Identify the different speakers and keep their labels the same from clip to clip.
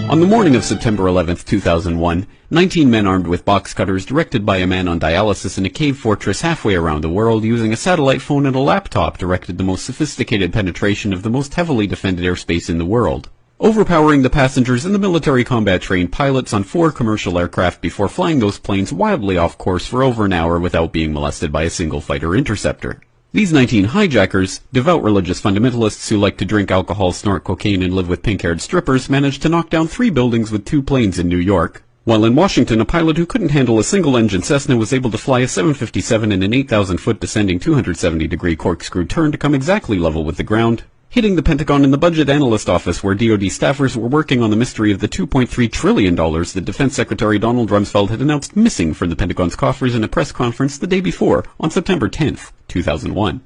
Speaker 1: On the morning of September 11, 2001, 19 men armed with box cutters, directed by a man on dialysis in a cave fortress halfway around the world using a satellite phone and a laptop, directed the most sophisticated penetration of the most heavily defended airspace in the world, overpowering the passengers and the military combat-trained pilots on 4 commercial aircraft before flying those planes wildly off course for over an hour without being molested by a single fighter interceptor. These 19 hijackers, devout religious fundamentalists who like to drink alcohol, snort cocaine, and live with pink-haired strippers, managed to knock down 3 buildings with 2 planes in New York. While in Washington, a pilot who couldn't handle a single-engine Cessna was able to fly a 757 in an 8,000-foot descending 270-degree corkscrew turn to come exactly level with the ground, hitting the Pentagon in the Budget Analyst Office where DoD staffers were working on the mystery of the $2.3 trillion that Defense Secretary Donald Rumsfeld had announced missing from the Pentagon's coffers in a press conference the day before, on September 10th, 2001.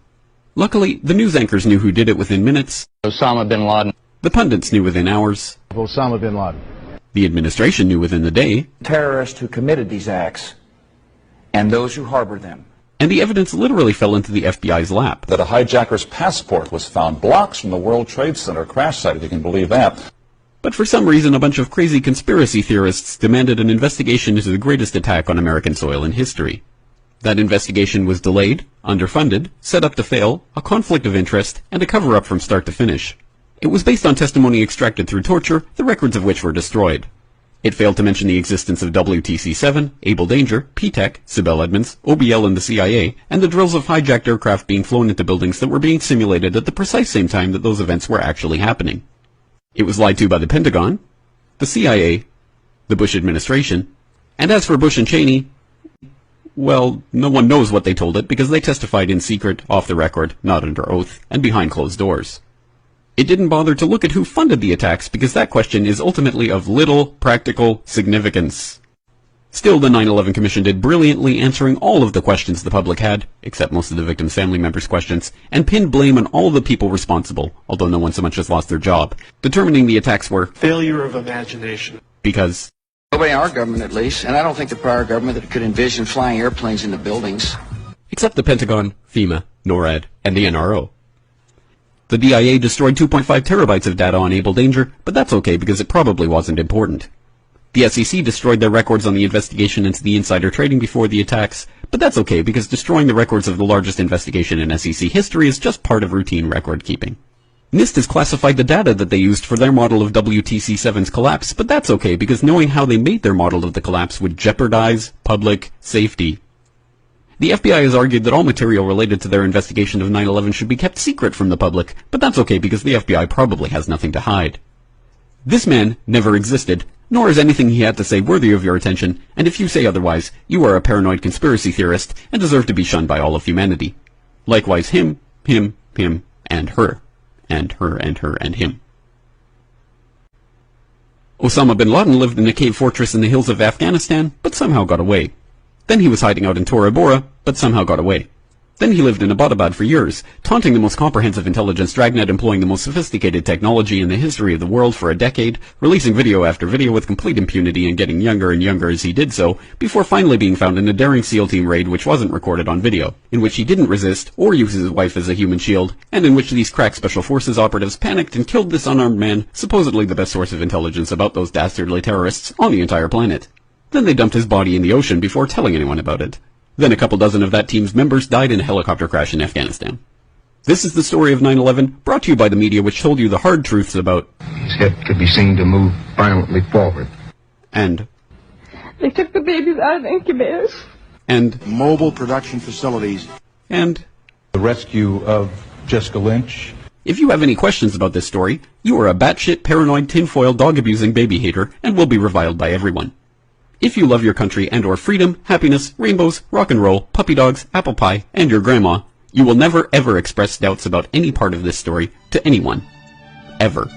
Speaker 1: Luckily, the news anchors knew who did it within minutes.
Speaker 2: Osama bin Laden.
Speaker 1: The pundits knew within hours.
Speaker 3: Osama bin Laden.
Speaker 1: The administration knew within the day.
Speaker 4: Terrorists who committed these acts and those who harbor them.
Speaker 1: And the evidence literally fell into the FBI's lap.
Speaker 5: That a hijacker's passport was found blocks from the World Trade Center crash site, if you can believe that.
Speaker 1: But for some reason, a bunch of crazy conspiracy theorists demanded an investigation into the greatest attack on American soil in history. That investigation was delayed, underfunded, set up to fail, a conflict of interest, and a cover-up from start to finish. It was based on testimony extracted through torture, the records of which were destroyed. It failed to mention the existence of WTC-7, Able Danger, P-TECH, Sibel Edmonds, OBL and the CIA, and the drills of hijacked aircraft being flown into buildings that were being simulated at the precise same time that those events were actually happening. It was lied to by the Pentagon, the CIA, the Bush administration, and as for Bush and Cheney, well, no one knows what they told it because they testified in secret, off the record, not under oath, and behind closed doors. It didn't bother to look at who funded the attacks because that question is ultimately of little practical significance. Still, the 9/11 Commission did brilliantly, answering all of the questions the public had, except most of the victims' family members' questions, and pinned blame on all the people responsible, although no one so much as lost their job, determining the attacks were
Speaker 6: failure of imagination.
Speaker 1: Because
Speaker 4: Nobody in our government, at least, and I don't think the prior government that could envision flying airplanes into buildings.
Speaker 1: Except the Pentagon, FEMA, NORAD, and the NRO. The DIA destroyed 2.5 terabytes of data on Able Danger, but that's okay because it probably wasn't important. The SEC destroyed their records on the investigation into the insider trading before the attacks, but that's okay because destroying the records of the largest investigation in SEC history is just part of routine record keeping. NIST has classified the data that they used for their model of WTC-7's collapse, but that's okay because knowing how they made their model of the collapse would jeopardize public safety. The FBI has argued that all material related to their investigation of 9/11 should be kept secret from the public, but that's okay because the FBI probably has nothing to hide. This man never existed, nor is anything he had to say worthy of your attention, and if you say otherwise, you are a paranoid conspiracy theorist and deserve to be shunned by all of humanity. Likewise him, and her. And her, and her, and him. Osama bin Laden lived in a cave fortress in the hills of Afghanistan, but somehow got away. Then he was hiding out in Tora Bora, but somehow got away. Then he lived in Abbottabad for years, taunting the most comprehensive intelligence dragnet employing the most sophisticated technology in the history of the world for a decade, releasing video after video with complete impunity and getting younger and younger as he did so, before finally being found in a daring SEAL team raid which wasn't recorded on video, in which he didn't resist or use his wife as a human shield, and in which these crack special forces operatives panicked and killed this unarmed man, supposedly the best source of intelligence about those dastardly terrorists on the entire planet. Then they dumped his body in the ocean before telling anyone about it. Then a couple dozen of that team's members died in a helicopter crash in Afghanistan. This is the story of 9/11, brought to you by the media which told you the hard truths about
Speaker 7: his head could be seen to move violently forward.
Speaker 1: And
Speaker 8: they took the babies out of the incubators.
Speaker 1: And
Speaker 3: mobile production facilities.
Speaker 1: And
Speaker 9: the rescue of Jessica Lynch.
Speaker 1: If you have any questions about this story, you are a batshit paranoid tinfoil dog-abusing baby hater and will be reviled by everyone. If you love your country and or freedom, happiness, rainbows, rock and roll, puppy dogs, apple pie, and your grandma, you will never ever express doubts about any part of this story to anyone. Ever.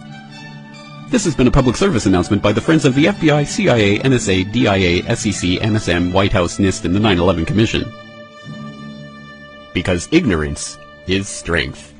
Speaker 1: This has been a public service announcement by the Friends of the FBI, CIA, NSA, DIA, SEC, MSM, White House, NIST, and the 9/11 Commission. Because ignorance is strength.